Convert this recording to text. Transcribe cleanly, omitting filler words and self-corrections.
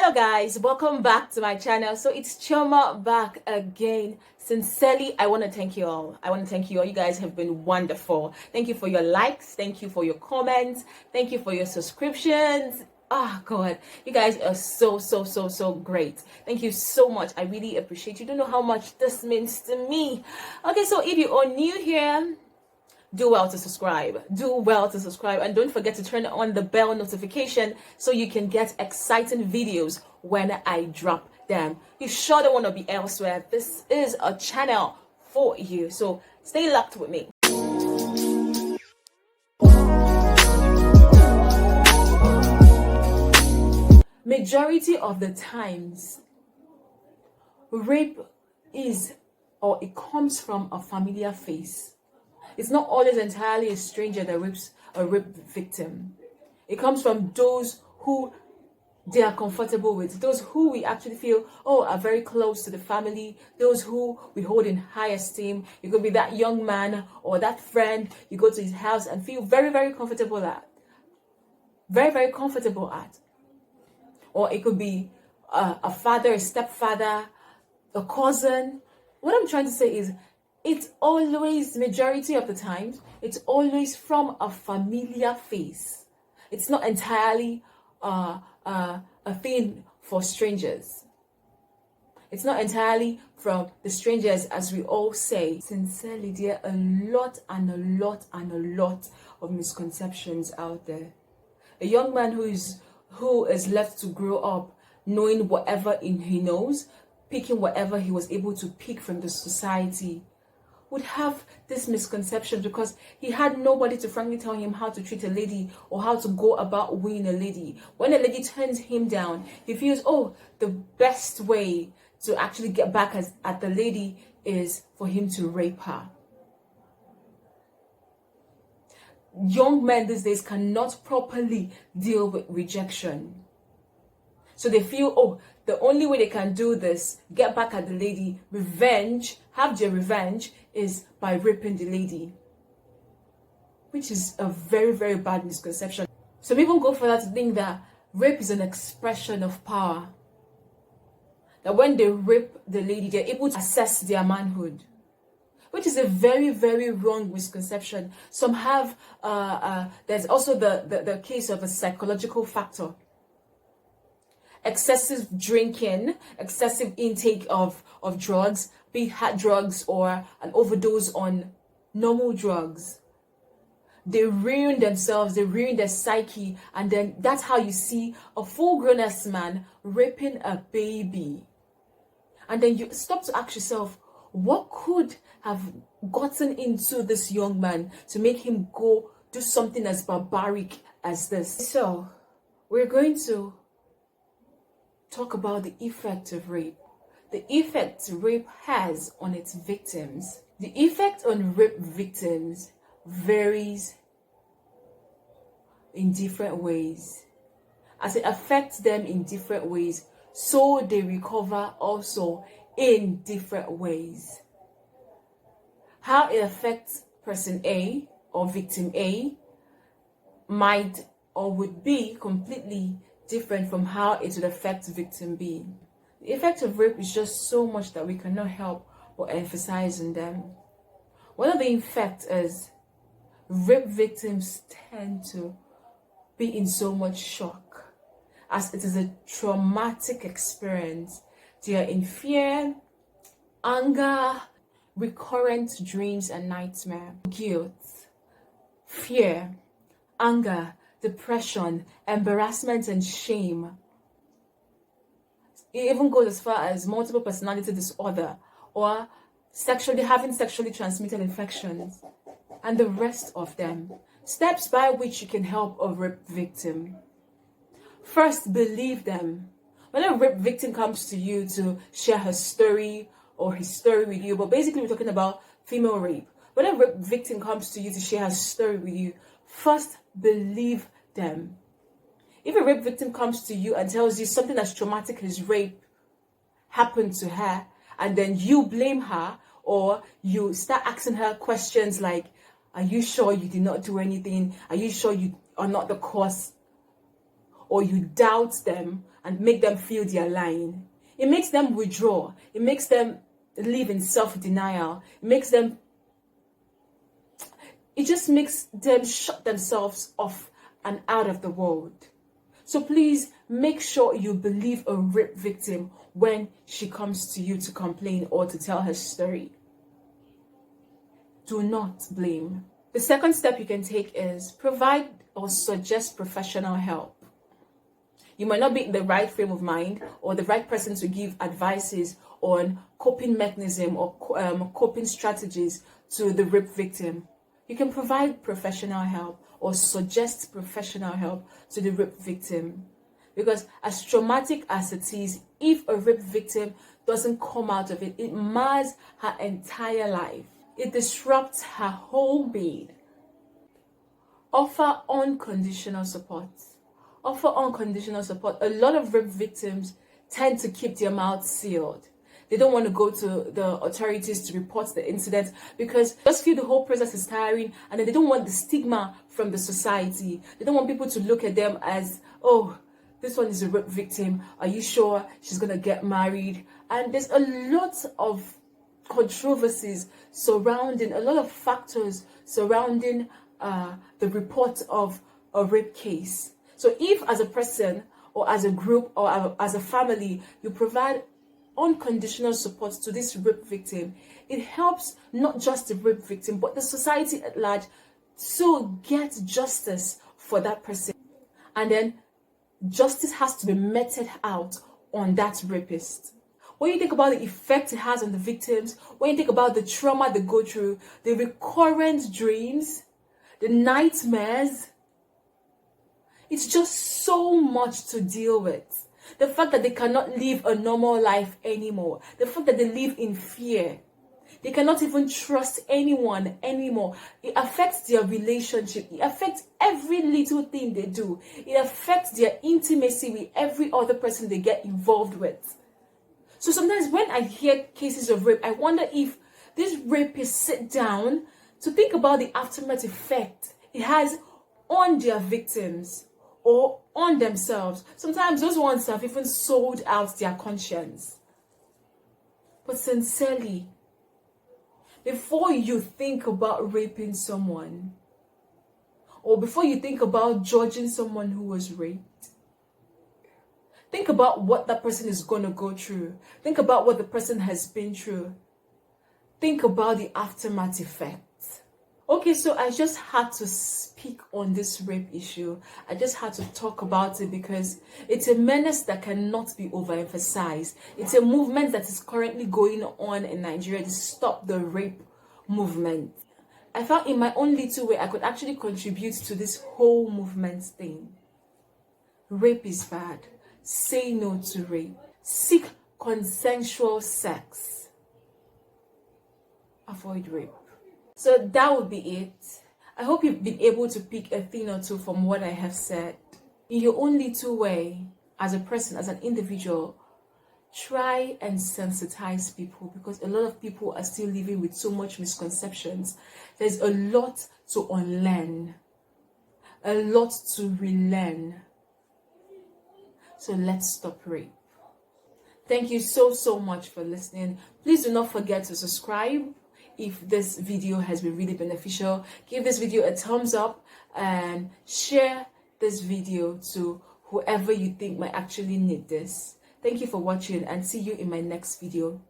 Hello guys, welcome back to my channel. So it's Choma back again. Sincerely, I want to thank you all. You guys have been wonderful. Thank you for your likes. Thank you for your comments. Thank you for your subscriptions. Oh God, you guys are so great. Thank you so much. I really appreciate you. Don't know how much this means to me. Okay, so if you are new here, do well to subscribe, and don't forget to turn on the bell notification so you can get exciting videos when I drop them. You sure don't want to be elsewhere. This is a channel for you, so stay locked with me. Majority of the times, rape is, or it comes from a familiar face. It's not always entirely a stranger that rapes a rape victim. It comes from those who they are comfortable with, those who we actually feel, are very close to the family, those who we hold in high esteem. It could be that young man or that friend you go to his house and feel very comfortable at. Very comfortable at. Or it could be a father, a stepfather, a cousin. What I'm trying to say is, it's always, majority of the times, it's always from a familiar face. It's not entirely a thing for strangers. It's not entirely from the strangers, as we all say. Sincerely, there are a lot of misconceptions out there. A young man who is left to grow up knowing whatever he knows, picking whatever he was able to pick from the society, would have this misconception because he had nobody to frankly tell him how to treat a lady or how to go about winning a lady. When a lady turns him down, he feels, the best way to actually get back at the lady is for him to rape her. Young men these days cannot properly deal with rejection. So they feel, the only way they can do this, get back at the lady, have their revenge, is by raping the lady. Which is a very bad misconception. Some even go further to think that rape is an expression of power. That when they rape the lady, they're able to assess their manhood. Which is a very wrong misconception. Some have, there's also the case of a psychological factor. Excessive drinking, excessive intake of drugs, be it hard drugs or an overdose on normal drugs. They ruin themselves, they ruin their psyche, and then that's how you see a full-grown-ass man raping a baby. And then you stop to ask yourself, what could have gotten into this young man to make him go do something as barbaric as this? So, we're going to talk about the effect of rape. The effect rape has on its victims. The effect on rape victims varies in different ways. As it affects them in different ways, so they recover also in different ways. How it affects person A or victim A might or would be completely different from how it would affect victim B. The effect of rape is just so much that we cannot help but emphasize on them. One of the effects is rape victims tend to be in so much shock, as it is a traumatic experience. They are in fear, anger, recurrent dreams and nightmare, guilt, fear, anger, depression, embarrassment, and shame. It even goes as far as multiple personality disorder or having sexually transmitted infections, and the rest of them. Steps by which you can help a rape victim. First, believe them. When a rape victim comes to you to share her story or his story with you, but basically we're talking about female rape. When a rape victim comes to you to share her story with you, first believe them. If a rape victim comes to you and tells you something as traumatic as rape happened to her, and then you blame her, or you start asking her questions like, are you sure you did not do anything? Are you sure you are not the cause? or you doubt them and make them feel they're lying. It makes them withdraw. It makes them live in self-denial. It just makes them shut themselves off and out of the world. So please make sure you believe a rape victim when she comes to you to complain or to tell her story. Do not blame. The second step you can take is provide or suggest professional help. You might not be in the right frame of mind or the right person to give advices on coping mechanism or coping strategies to the rape victim. You can provide professional help or suggest professional help to the rape victim. Because as traumatic as it is, if a rape victim doesn't come out of it, it mars her entire life. It disrupts her whole being. Offer unconditional support. Offer unconditional support. A lot of rape victims tend to keep their mouths sealed. They don't want to go to the authorities to report the incident because they just feel the whole process is tiring, and then they don't want the stigma from the society. They don't want people to look at them as, oh, this one is a rape victim. Are you sure she's going to get married? And there's a lot of controversies surrounding, a lot of factors surrounding the report of a rape case. So if as a person or as a group or as a family, you provide unconditional support to this rape victim, it helps not just the rape victim, but the society at large to get justice for that person. And then justice has to be meted out on that rapist. When you think about the effect it has on the victims, when you think about the trauma they go through, the recurrent dreams, the nightmares, it's just so much to deal with. The fact that they cannot live a normal life anymore. The fact that they live in fear. They cannot even trust anyone anymore. It affects their relationship. It affects every little thing they do. It affects their intimacy with every other person they get involved with. So sometimes when I hear cases of rape, I wonder if these rapists sit down to think about the aftermath effect it has on their victims or on themselves. Sometimes those ones have even sold out their conscience. But sincerely, before you think about raping someone, or before you think about judging someone who was raped, think about what that person is going to go through. Think about what the person has been through. Think about the aftermath effect. Okay, so I just had to speak on this rape issue. I just had to talk about it because it's a menace that cannot be overemphasized. It's a movement that is currently going on in Nigeria to stop the rape movement. I felt in my own little way I could actually contribute to this whole movement thing. Rape is bad. Say no to rape. Seek consensual sex. Avoid rape. So that would be it. I hope you've been able to pick a thing or two from what I have said. In your own little way, as a person, as an individual, try and sensitize people because a lot of people are still living with so much misconceptions. There's a lot to unlearn, a lot to relearn. So let's stop rape. Thank you so much for listening. Please do not forget to subscribe. If this video has been really beneficial, give this video a thumbs up and share this video to whoever you think might actually need this. Thank you for watching and see you in my next video.